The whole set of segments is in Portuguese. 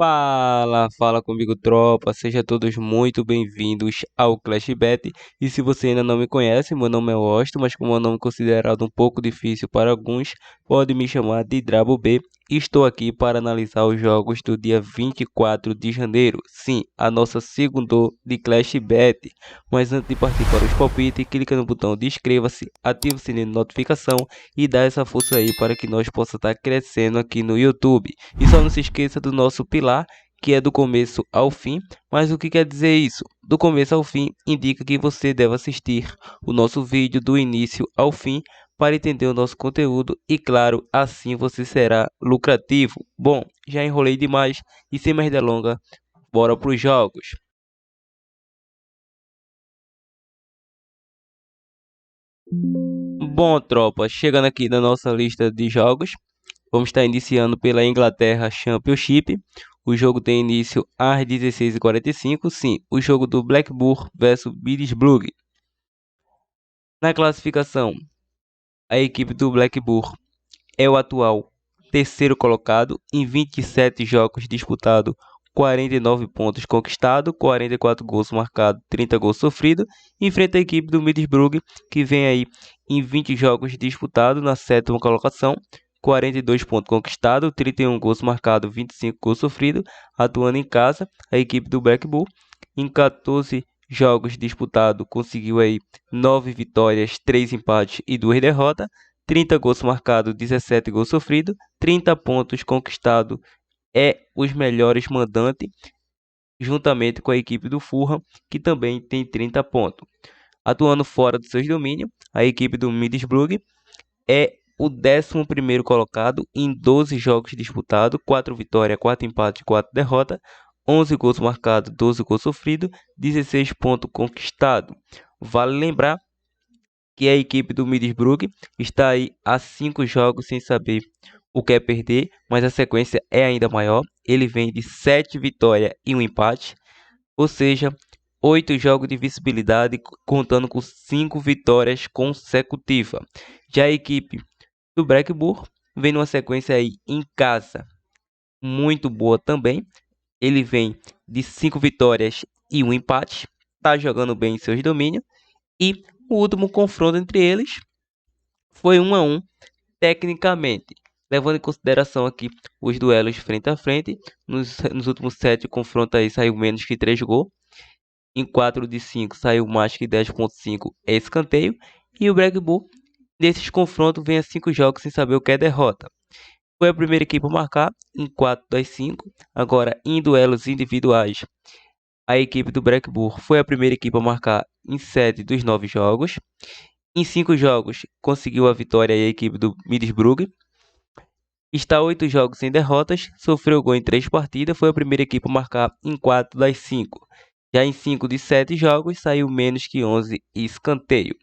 Fala comigo, tropa. Sejam todos muito bem-vindos ao Clash Bet. E se você ainda não me conhece, meu nome é Washington, mas como é um nome considerado um pouco difícil para alguns, pode me chamar de Drabo B. Estou aqui para analisar os jogos do dia 24 de janeiro. Sim, a nossa segunda de Clash Bet. Mas antes de partir para os palpites, clica no botão de inscreva-se, ativa o sininho de notificação e dá essa força aí para que nós possamos estar crescendo aqui no YouTube. E só não se esqueça do nosso pilar, que é do começo ao fim. Mas o que quer dizer isso? Do começo ao fim indica que você deve assistir o nosso vídeo do início ao fim para entender o nosso conteúdo e, claro, assim você será lucrativo. Bom, já enrolei demais e sem mais delongas, bora para os jogos. Bom, tropa, chegando aqui na nossa lista de jogos, vamos estar iniciando pela Inglaterra Championship. O jogo tem início às 16h45. Sim, o jogo do Blackburn versus Middlesbrough. Na classificação, a equipe do Blackburn é o atual terceiro colocado em 27 jogos disputados, 49 pontos conquistados, 44 gols marcados, 30 gols sofridos. Enfrenta a equipe do Middlesbrough, que vem aí em 20 jogos disputados na sétima colocação, 42 pontos conquistados, 31 gols marcados, 25 gols sofridos. Atuando em casa, a equipe do Blackburn, em 14 jogos disputados, conseguiu aí 9 vitórias, 3 empates e 2 derrotas. 30 gols marcados, 17 gols sofridos, 30 pontos conquistados, é os melhores mandantes, juntamente com a equipe do Fulham, que também tem 30 pontos. Atuando fora dos seus domínios, a equipe do Middlesbrough é o 11º colocado em 12 jogos disputados, 4 vitórias, 4 empates, 4 derrotas, 11 gols marcados, 12 gols sofridos, 16 pontos conquistados. Vale lembrar que a equipe do Middlesbrough está aí há 5 jogos sem saber o que é perder, mas a sequência é ainda maior. Ele vem de 7 vitórias e 1 empate, ou seja, 8 jogos de visibilidade, contando com 5 vitórias consecutivas. Já a equipe do Blackburn vem numa sequência aí em casa muito boa também. Ele vem de 5 vitórias e 1 empate, está jogando bem em seus domínios, e o último confronto entre eles foi 1-1, tecnicamente, levando em consideração aqui os duelos frente a frente. Nos últimos 7 confrontos aí saiu menos que 3 gols. Em 4 de 5 saiu mais que 10.5 escanteio. E o Blackburn, nesses confrontos, vem a 5 jogos sem saber o que é derrota. Foi a primeira equipe a marcar em 4 das 5. Agora, em duelos individuais, a equipe do Blackburn foi a primeira equipe a marcar em 7 dos 9 jogos. Em 5 jogos, conseguiu a vitória a equipe do Middlesbrough. Está 8 jogos sem derrotas, sofreu gol em 3 partidas, foi a primeira equipe a marcar em 4 das 5. Já em 5 de 7 jogos, saiu menos que 11 escanteio.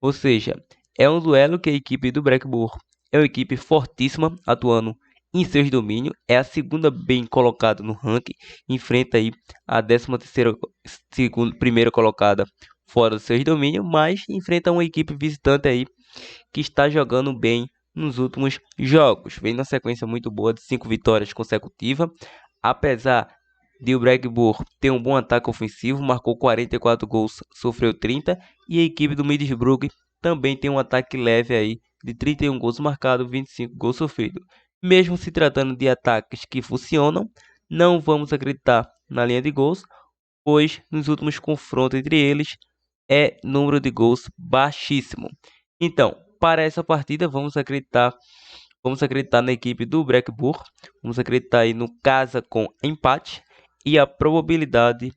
Ou seja, é um duelo que a equipe do Blackburn é uma equipe fortíssima, atuando em seus domínios. É a segunda bem colocada no ranking, enfrenta aí a 13ª primeira colocada fora dos seus domínios, mas enfrenta uma equipe visitante aí que está jogando bem nos últimos jogos. Vem na sequência muito boa de 5 vitórias consecutivas, apesar de o Blackburn ter um bom ataque ofensivo, marcou 44 gols, sofreu 30, e a equipe do Middlesbrough também tem um ataque leve aí de 31 gols marcados, 25 gols sofridos. Mesmo se tratando de ataques que funcionam, não vamos acreditar na linha de gols, pois nos últimos confrontos entre eles é número de gols baixíssimo. Então, para essa partida, vamos acreditar na equipe do Blackburn, vamos acreditar aí no casa com empate e a probabilidade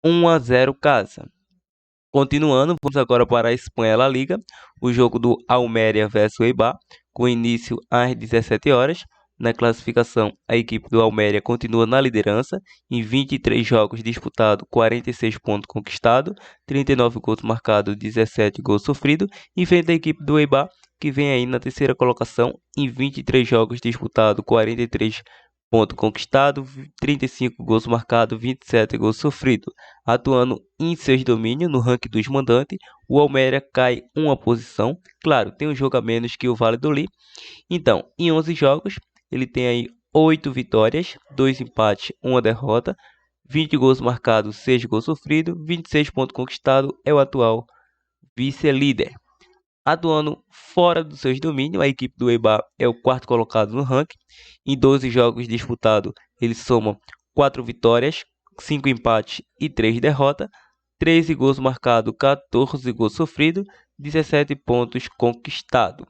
1-0 casa. Continuando, vamos agora para a Espanha La Liga, o jogo do Almeria versus Eibar, com início às 17 horas. Na classificação, a equipe do Almeria continua na liderança, em 23 jogos disputados, 46 pontos conquistados, 39 gols marcados, 17 gols sofridos, e frente à equipe do Eibar, que vem aí na terceira colocação, em 23 jogos disputados, 43 pontos conquistados, 35 gols marcados, 27 gols sofridos. Atuando em seus domínios no ranking dos mandantes, o Almeria cai uma posição. Claro, tem um jogo a menos que o Valladolid. Então, em 11 jogos, ele tem aí 8 vitórias, 2 empates, 1 derrota, 20 gols marcados, 6 gols sofridos, 26 pontos conquistados, é o atual vice-líder. Atuando fora dos seus domínios, a equipe do EIBA é o quarto colocado no ranking. Em 12 jogos disputados, ele soma 4 vitórias, 5 empates e 3 derrotas, 13 gols marcados, 14 gols sofridos, 17 pontos conquistados.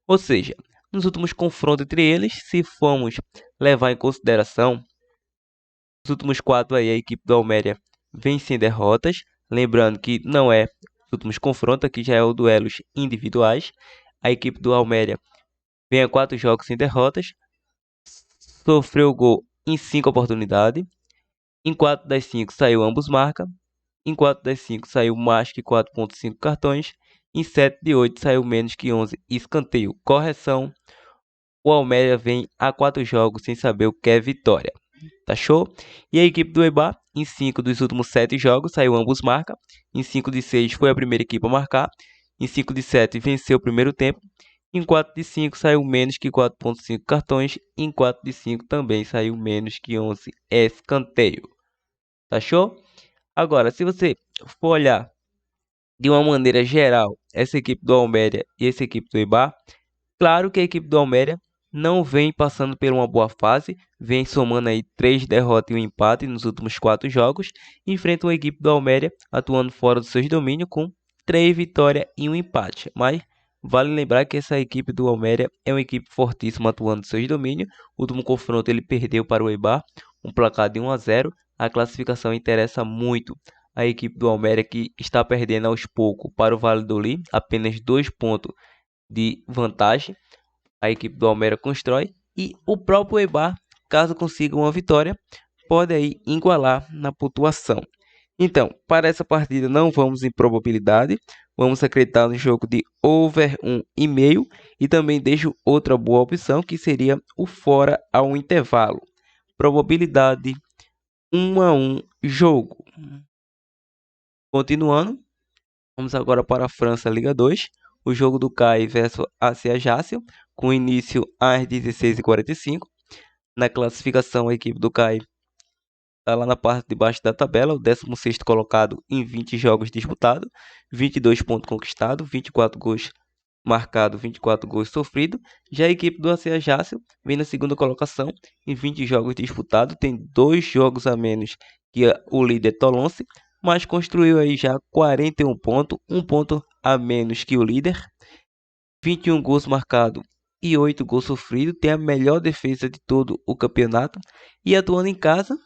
Ou seja, nos últimos confrontos entre eles, se formos levar em consideração, os últimos 4 aí, a equipe do Almeria vem sem derrotas. Lembrando que não é os últimos confrontos, aqui já é o duelos individuais. A equipe do Almeria vem a 4 jogos sem derrotas, sofreu gol em 5 oportunidades. Em 4 das 5 saiu ambos marca. Em 4 das 5 saiu mais que 4.5 cartões. Em 7 de 8 saiu menos que 11 escanteio. Correção, o Almeria vem a 4 jogos sem saber o que é vitória. Tá show? E a equipe do EIBA, em 5 dos últimos 7 jogos, saiu ambos marca. Em 5 de 6 foi a primeira equipe a marcar. Em 5 de 7 venceu o primeiro tempo. Em 4 de 5 saiu menos que 4.5 cartões. Em 4 de 5 também saiu menos que 11 escanteio. Tá show? Agora, se você for olhar de uma maneira geral essa equipe do Almeria e essa equipe do EIBA, claro que a equipe do Almeria não vem passando por uma boa fase, vem somando aí 3 derrotas e um empate nos últimos 4 jogos, enfrenta uma equipe do Almeria atuando fora dos seus domínios com 3 vitórias e um empate. Mas vale lembrar que essa equipe do Almeria é uma equipe fortíssima atuando nos seus domínios. O último confronto ele perdeu para o EIBA, um placar de 1-0. A classificação interessa muito a equipe do Almeria, que está perdendo aos poucos para o Valladolid, apenas 2 pontos de vantagem. A equipe do Almeria constrói e o próprio EIBA, caso consiga uma vitória, pode aí igualar na pontuação. Então, para essa partida não vamos em probabilidade, vamos acreditar no jogo de over 1,5 e também deixo outra boa opção que seria o fora ao intervalo. Probabilidade 1-1 jogo. Continuando, vamos agora para a França Liga 2. O jogo do CAI versus AC Ajaccio, com início às 16h45. Na classificação, a equipe do CAI está lá na parte de baixo da tabela, o 16º colocado em 20 jogos disputados, 22 pontos conquistados, 24 gols marcados, 24 gols sofridos. Já a equipe do AC Ajaccio vem na segunda colocação em 20 jogos disputados, tem 2 jogos a menos que o líder Tolonce, mas construiu aí já 41 pontos, 1 ponto a menos que o líder, 21 gols marcados e 8 gols sofridos, tem a melhor defesa de todo o campeonato. E atuando em casa,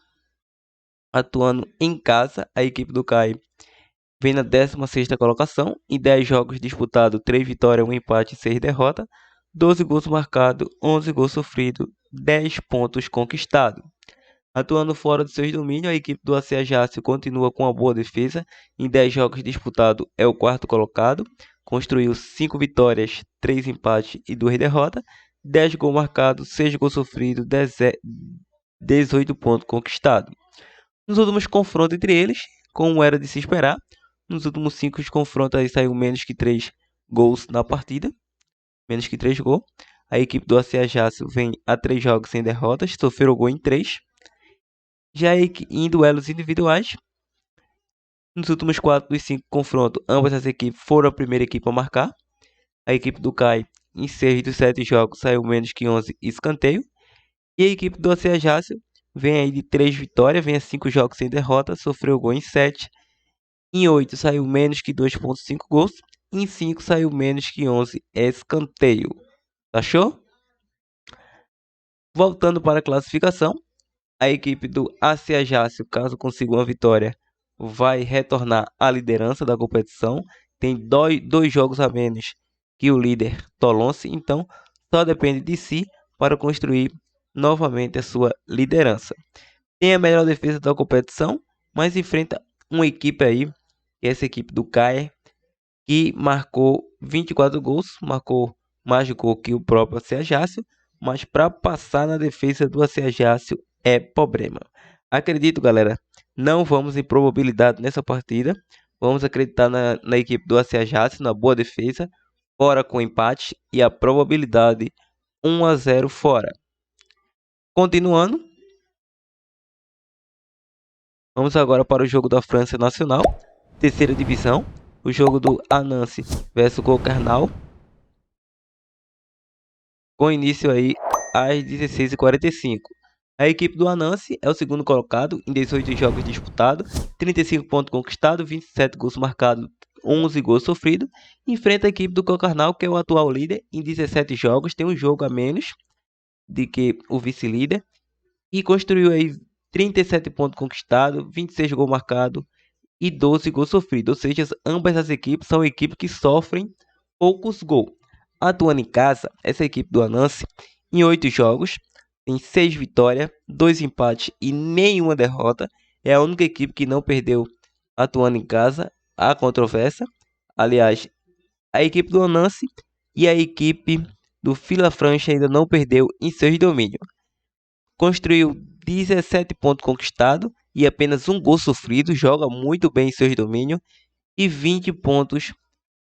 a equipe do CAI vem na 16ª colocação, em 10 jogos disputados, 3 vitórias, 1 empate e 6 derrotas, 12 gols marcados, 11 gols sofridos, 10 pontos conquistados. Atuando fora de seus domínios, a equipe do AC Ajaccio continua com uma boa defesa. Em 10 jogos disputados, é o quarto colocado. Construiu 5 vitórias, 3 empates e 2 derrotas. 10 gols marcados, 6 gols sofridos, 18 pontos conquistados. Nos últimos confrontos entre eles, como era de se esperar, nos últimos 5 confrontos aí saiu menos que 3 gols na partida. Menos que 3 gols. A equipe do AC Ajaccio vem a 3 jogos sem derrotas, sofreu gol em 3. Já em duelos individuais, nos últimos 4 dos 5 confrontos, ambas as equipes foram a primeira equipe a marcar. A equipe do CAI, em 6 dos 7 jogos, saiu menos que 11 escanteio. E a equipe do AC Ajaccio vem aí de 3 vitórias, vem a 5 jogos sem derrota, sofreu gol em 7. Em 8 saiu menos que 2.5 gols. Em 5 saiu menos que 11 escanteio. Achou? Voltando para a classificação, a equipe do AC Ajaccio, caso consiga uma vitória, vai retornar à liderança da competição. Tem 2 jogos a menos que o líder Tolonce, então só depende de si para construir novamente a sua liderança. Tem a melhor defesa da competição, mas enfrenta uma equipe aí, que é essa equipe do CAE, que marcou 24 gols, marcou mais gol que o próprio AC Ajaccio, mas para passar na defesa do AC Ajaccio é problema. Acredito, galera, não vamos em probabilidade nessa partida. Vamos acreditar na equipe do AC Ajaccio, na boa defesa, fora com empate e a probabilidade 1-0 fora. Continuando, vamos agora para o jogo da França Nacional, terceira divisão, o jogo do Annecy versus Concarneau, com início aí às 16h45. A equipe do Annecy é o segundo colocado em 18 jogos disputados, 35 pontos conquistados, 27 gols marcados, 11 gols sofridos. Enfrenta a equipe do Concarneau, que é o atual líder, em 17 jogos, tem um jogo a menos do que o vice-líder e construiu aí 37 pontos conquistados, 26 gols marcados e 12 gols sofridos. Ou seja, ambas as equipes são equipes que sofrem poucos gols. Atuando em casa, essa equipe do Annecy, em 8 jogos, tem 6 vitórias, 2 empates e nenhuma derrota. É a única equipe que não perdeu atuando em casa. Há controvérsia. Aliás, a equipe do Annecy e a equipe do Villafranche ainda não perdeu em seus domínios. Construiu 17 pontos conquistados e apenas um gol sofrido. Joga muito bem em seus domínios e 20 pontos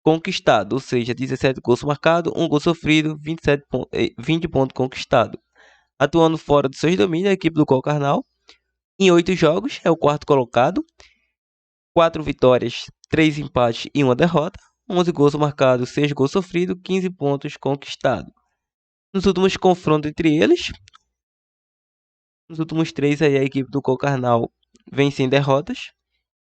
conquistados, ou seja, 17 gols marcados, um gol sofrido, 20 pontos conquistados. Atuando fora dos seus domínios, a equipe do Concarneau, em 8 jogos, é o quarto colocado, 4 vitórias, 3 empates e 1 derrota, 11 gols marcados, 6 gols sofridos, 15 pontos conquistados. Nos últimos confrontos entre eles, nos últimos 3, aí a equipe do Concarneau vem sem derrotas.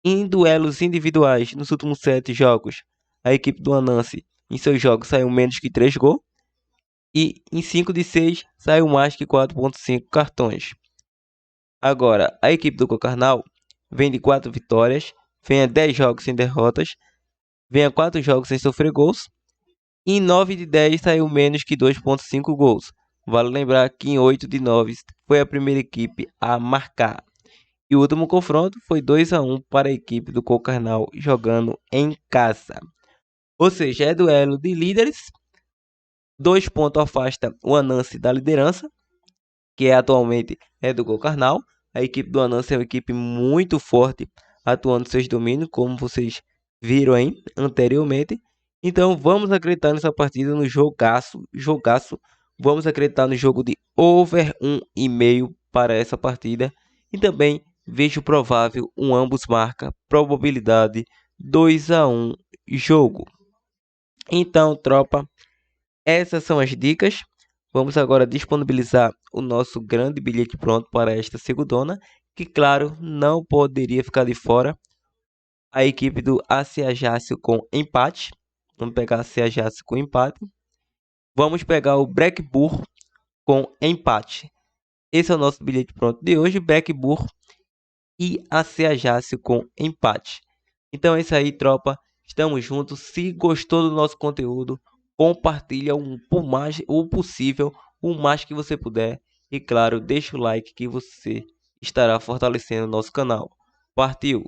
Em duelos individuais, nos últimos 7 jogos, a equipe do Annecy, em seus jogos, saiu menos que 3 gols. E em 5 de 6, saiu mais que 4,5 cartões. Agora, a equipe do Concarneau vem de 4 vitórias, vem a 10 jogos sem derrotas, vem a 4 jogos sem sofrer gols. E em 9 de 10 saiu menos que 2,5 gols. Vale lembrar que em 8 de 9 foi a primeira equipe a marcar. E o último confronto foi 2-1 para a equipe do Concarneau jogando em casa. Ou seja, é duelo de líderes. 2 pontos afasta o Annecy da liderança, que atualmente é do Concarneau. A equipe do Annecy é uma equipe muito forte, atuando seus domínios, como vocês viram aí anteriormente. Então vamos acreditar nessa partida, no jogaço. Vamos acreditar no jogo de over 1,5 para essa partida. E também vejo provável ambos marca, probabilidade 2-1 jogo. Então, tropa, essas são as dicas. Vamos agora disponibilizar o nosso grande bilhete pronto para esta segundona, que claro, não poderia ficar de fora a equipe do AC Ajaccio com empate. Vamos pegar AC Ajaccio com empate. Vamos pegar o Blackburn com empate. Esse é o nosso bilhete pronto de hoje, Blackburn e AC Ajaccio com empate. Então é isso aí, tropa. Estamos juntos. Se gostou do nosso conteúdo, compartilha o possível, o mais que você puder. E claro, deixa o like que você estará fortalecendo o nosso canal. Partiu!